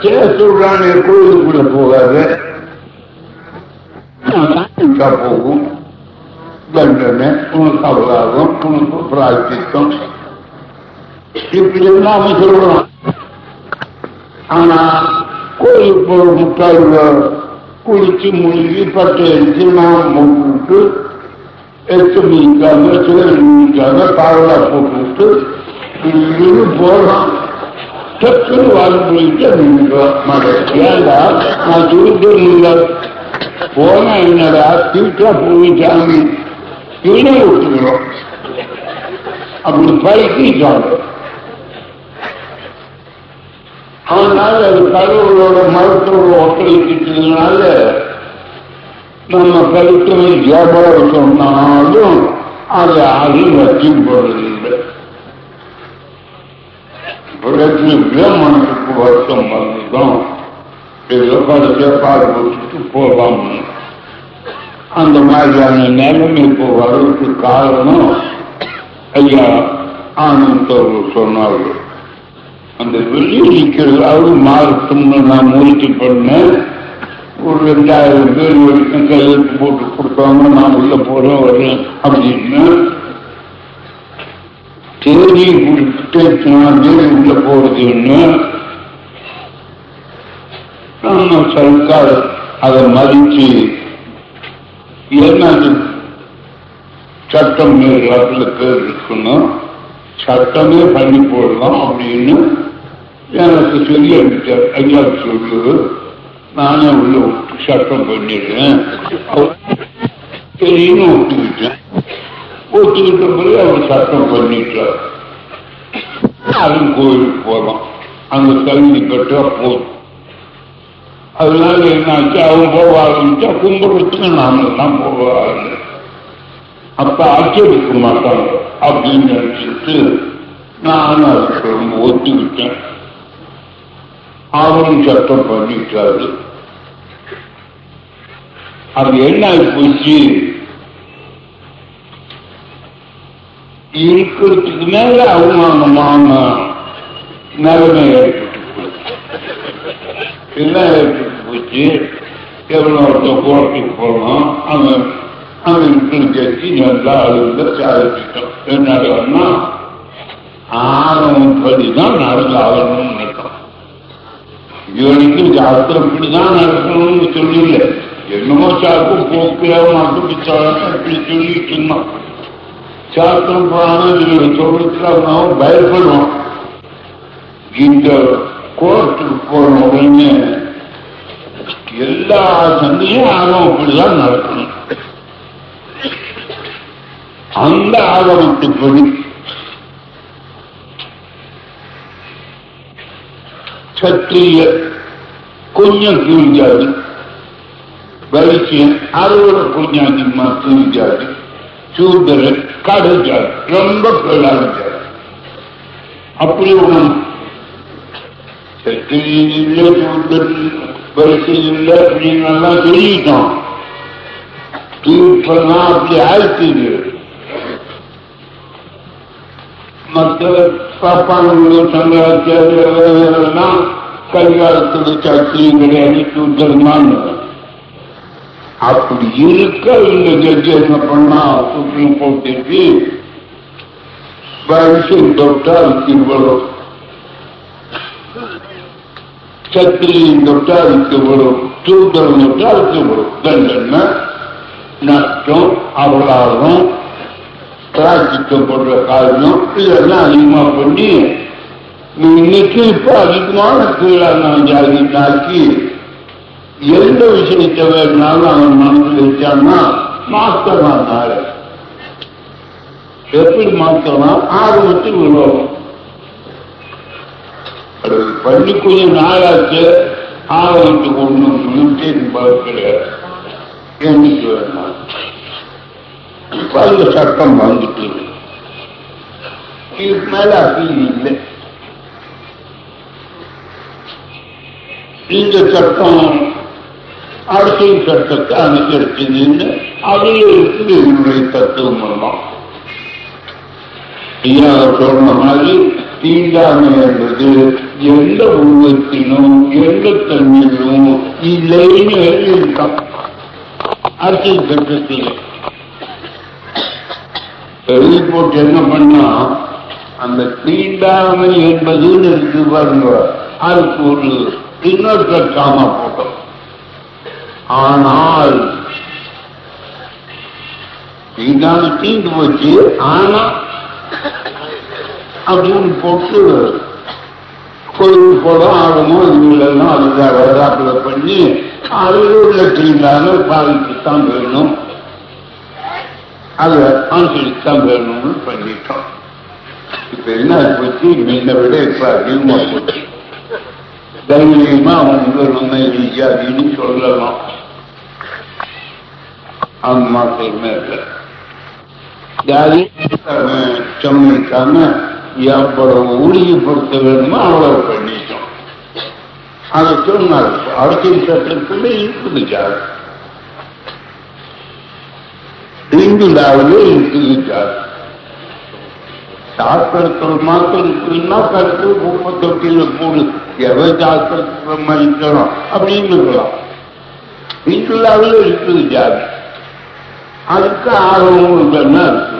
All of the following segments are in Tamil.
சொல்றானே கோயிலுக்குள்ள போகாது போகும், தண்டனை உனக்கு அபராதம், உனக்கு பிராய்ச்சித்தம், இப்படி எல்லாமே சொல்றான். ஆனா கோயிலுக்கு போற முட்டாள்கள் குளிச்சு மூழ்கி பட்டை அடிச்சு நாம் போட்டு 8 மணிக்காக சில மணிக்காக பாவலா போட்டு போறான். டக்குன்னு வாழ் போயிட்டு ஏண்டா நான் சொல்லிட்டு போனா என்னடா தீட்டா போயிட்டாங்க இவனே விட்டுக்கிறோம் அப்படி பழக்கிட்டாங்க. அதனால அது கடவுளோட மருத்துவ ஒத்துழைக்கிட்டதுனால நம்ம கருத்துவை வியாபாரம் சொன்னாலும் அது யாரும் வச்சு போறதில்லை. மனசுக்கு வருத்தம் வந்துதான் ஏதோ கடைசியா பாடுபட்டு போவாங்க. அந்த மாதிரியான நிலைமை இப்போ வர்றதுக்கு காரணம் ஐயா ஆனந்தவர்கள் சொன்னார்கள். அந்த வெளியே நிற்கிறது அவரு மாறட்டும்னு நான் முயற்சி பண்ணேன். ஒரு 2000 பேர் வரைக்கும் கையெழுத்து போட்டு கொடுத்தாங்க. நான் உள்ள போறேன் வரேன் அப்படின்னு தேதி கொடுத்துட்டு நான் தேதி உள்ள போறதுன்னு நம்ம சர்க்கார் அதை மதிச்சு என்னது சட்டம் மேலாட்டில் பேர் இருக்கணும், சட்டமே பண்ணி போடலாம் அப்படின்னு எனக்கு சொல்லி அனுப்பிச்சார். ஐயா சொல்லு நானே உள்ள சட்டம் பண்ணிடுறேன் சரின்னு ஒத்துக்கிட்டேன். ஒத்துக்கிட்ட பிறகு அவர் சட்டம் பண்ணிட்டார். அது கோயிலுக்கு போகலாம், அந்த கல்வி கட்டா போதும். அதனால என்னாச்சு அவன் போக ஆரம்பிச்சா கும்பிடுறதுக்கு நாமெல்லாம் போக ஆரம்பிச்சு அப்ப ஆட்சேபிக்க மாட்டாங்க அப்படின்னு நினைச்சிட்டு நான் அதுக்கு ரொம்ப ஒத்துக்கிட்டேன். அவரும் சட்டம் பண்ணிட்டாரு. அது என்ன போச்சு, இருக்கிறதுக்கு மேல அவமானமான நிலைமை ஏற்பட்டு போச்சு. என்ன ஏற்பட்டு போச்சு, எவ்வளோ கோர்ட்டுக்கு போனோம், அவன் கட்சி நல்லா அழுந்த சாதிச்சிட்டோம். என்னன்னா ஆணவம் படிதான் நடந்து ஆகணும்னு நினைக்கிறோம். இவனுக்கு சாஸ்திரம் இப்படிதான் நடக்கணும்னு சொல்லல, என்னமோ சாக்கும் போக்கியா மாட்டு அப்படி சொல்லிட்டு இருந்தான். சாஸ்திரம் புராணம் சொல்றதுக்கு அவன் பயப்படுவான். இந்த கோர்ட்டுக்கு போன உடனே எல்லா சந்தையும் ஆகமம் இப்படிதான் நடக்கணும். அந்த ஆகமத்துப்படி சத்திரிய கொஞ்சம் கீழ்ஜாதி, வைசியன் அறுவடை கொஞ்சம் அதிகமா கீழ்ஜாதி, சூத்திரன் கடை ஜாதி ரொம்ப கீழான ஜாதி. அப்படி ஒண்ணு சத்திரிய சூத்திரன் வரிசையில் அப்படின்னு எல்லாம் சொல்லிட்டோம். இப்பதான் அப்படி ஆயிடுச்சு. மற்ற பாப்பானவர்கள் சங்கராச்சாரியெல்லாம் கல்யாணத்தில் சத்திரியம் கிடையாது, சூத்திரமான்னு. அப்படி இருக்க இந்த ஜட்ஜி என்ன பண்ணா, சுப்ரீம் கோர்ட்டுக்கு வைசியம் தொட்டா அதுக்கு இவ்வளவு, சத்திரியம் தொட்டா அதுக்கு இவ்வளவு, சூத்திரம் தொட்டா அதுக்கு இவ்வளவு தண்டனை, நஷ்டம், அபராதம், பிராய்ச்சிக்கப்படுற காரணம், இதெல்லாம் அதிகமா பண்ணி இன்னைக்கு இப்ப அதிகமான கீழான ஜாதி தாக்கி எந்த விஷயத்தை வேணுனாலும் அவன் மனசில் வச்சான்னா மாத்தலாம். எப்படி மாத்தலாம், ஆர்வத்துக்கு விடுவோம். அது பண்ணி கொஞ்சம் நாளாச்சு, ஆர்வத்துக்கு ஒன்றும் கிடையாது. என்னைக்கு வேணும் இப்ப அந்த சட்டம் வந்துட்டு இதுக்கு மேல அப்பீல் இல்லை. இந்த சட்டம் அரசியல் சட்டத்தை அனுசரிச்சதுன்னு அதில் இருக்குது என்னுடைய தத்துவம் எல்லாம். ஐயா சொன்ன மாதிரி தீண்டாமை என்பது எந்த உருவத்திலும் எந்த தன்மையிலும் இல்லைன்னு எழுதியிருக்கான் அரசியல் சட்டத்தில். எழுதி போட்டு என்ன பண்ணா, அந்த தீண்டாமை என்பதுன்னு இருக்கு பாருங்க, அதுக்கு ஒரு இன்னொரு காமா போட்டோம். ஆனால் தீண்டாமை தீண்டு போச்சு, ஆனா அப்படின்னு போட்டு கோயில் போடும் ஆகமோ இதுலாம் அதுதான் வரலாற்றுல பண்ணி அதில் உள்ள தீண்டாமை பாதிக்குத்தான் வேணும், அதை ஆசிரியத்தான் வேணும்னு பண்ணிட்டோம். இப்ப என்ன போச்சு, முன்ன விட இப்ப அதிகமா போச்சு. தைரியமா அவங்க ஜாதின்னு சொல்லலாம், அந்த மாத்திரமே இல்லை. ஜாதி சமைக்காம எவ்வளவு ஊழியப்படுத்த வேணுமோ அவ்வளவு பண்ணிட்டோம். அதை சொன்னார் அரசியல் சட்டத்துல இருக்குது. ஜாதி இந்துலாவிலே இருக்குது. ஜாதி சாஸ்திரத்தில் மாத்திரம் இருக்குன்னா கருத்து 38 போடு எவை சாஸ்திரத்துல மதிக்கணும் அப்படின்னு இருக்கலாம். இந்துலாவிலே இருக்குது ஜாதி. அதுக்கு ஆர்வம் இல்லைன்னா இருக்கு.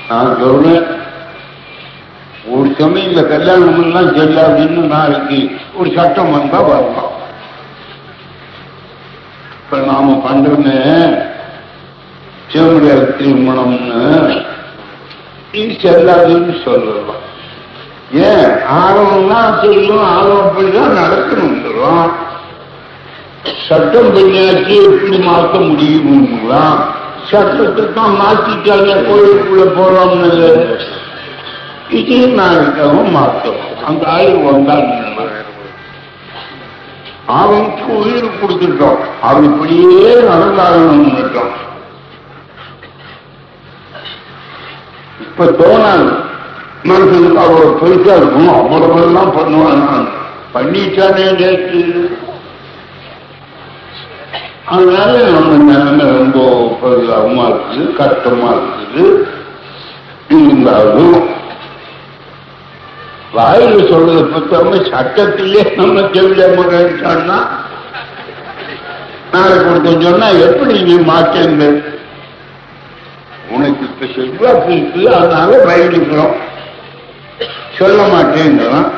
நான் சொல்றேன், ஒரு சமயம் இந்த கல்யாணம் எல்லாம் செல்லாதுன்னு நாளைக்கு ஒரு சட்டம் வந்தா வரலாம். இப்ப நாம பண்றோன்னு சிவமுடியாத திருமணம்னு இது செல்லாதுன்னு சொல்லலாம். ஏன் ஆர்வம்னா சொல்லும், ஆர்வப்படிதான் நடக்கணும். சட்டம் பண்ணியாச்சு எப்படி மாற்ற முடியுங்களா? சட்டத்தை தான் மாற்றிட்டாங்க, கோயிலுக்குள்ள போறோம்னு இதையும் நாளைக்காகவும் மாற்றோம். அந்த ஆய்வு வந்தால் அவனுக்கு உயிர் கொடுத்துட்டோம், அவன் இப்படியே நடந்தாகணும். இப்ப தோணாது மனுஷனுக்கு அவ்வளவு பெருசா இருக்கும், அவ்வளவெல்லாம் பண்ணுவான். பண்ணிட்டானே நேற்று. அதனால நம்ம நிலைமை ரொம்ப பரிதாபமா இருக்குது, கஷ்டமா இருக்குது. இருந்தாலும் வாயில சொல்றதை பத்தாம சட்டத்திலே நம்ம செவிட முறைன்னா நாளைக்கு ஒருத்தன் சொன்னா எப்படி நீ மாற்றங்க, உனக்கு இப்ப செல்வாக்கு இருக்கு அதனால பயணிக்கிறோம் சொல்ல மாட்டேங்கிறான்.